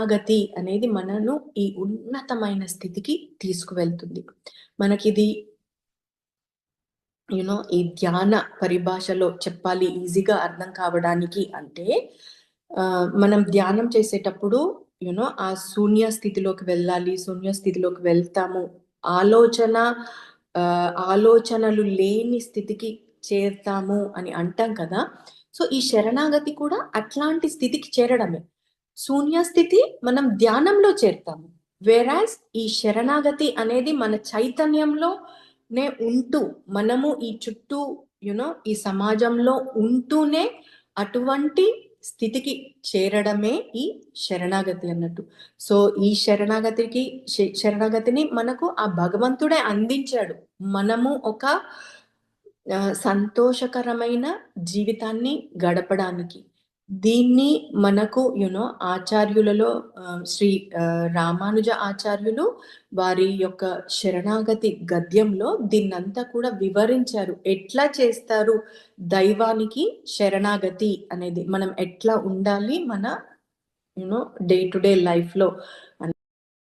శరణాగతి అనేది మనను ఈ ఉన్నతమైన స్థితికి తీసుకువెళ్తుంది. మనకిది ఈ ధ్యాన పరిభాషలో చెప్పాలి ఈజీగా అర్థం కావడానికి అంటే, మనం ధ్యానం చేసేటప్పుడు ఆ శూన్య స్థితిలోకి వెళ్ళాలి. శూన్య స్థితిలోకి వెళ్తాము. ఆలోచనలు లేని స్థితికి చేరుతాము అని అంటాం కదా! సో, ఈ శరణాగతి కూడా అట్లాంటి స్థితికి చేరడమే. శూన్య స్థితి మనం ధ్యానంలో చేరుతాము. వేరాజ్ ఈ శరణాగతి అనేది మన చైతన్యంలోనే ఉంటూ, మనము ఈ చుట్టూ ఈ సమాజంలో ఉంటూనే అటువంటి స్థితికి చేరడమే ఈ శరణాగతి అన్నట్టు. సో, ఈ శరణాగతిని మనకు ఆ భగవంతుడే అందించాడు. మనము ఒక సంతోషకరమైన జీవితాన్ని గడపడానికి. దీన్ని మనకు ఆచార్యులలో శ్రీ రామానుజ ఆచార్యులు వారి యొక్క శరణాగతి గద్యంలో దీన్నంతా కూడా వివరించారు. ఎట్లా చేస్తారు దైవానికి శరణాగతి అనేది, మనం ఎట్లా ఉండాలి మన డే టు డే లైఫ్‌లో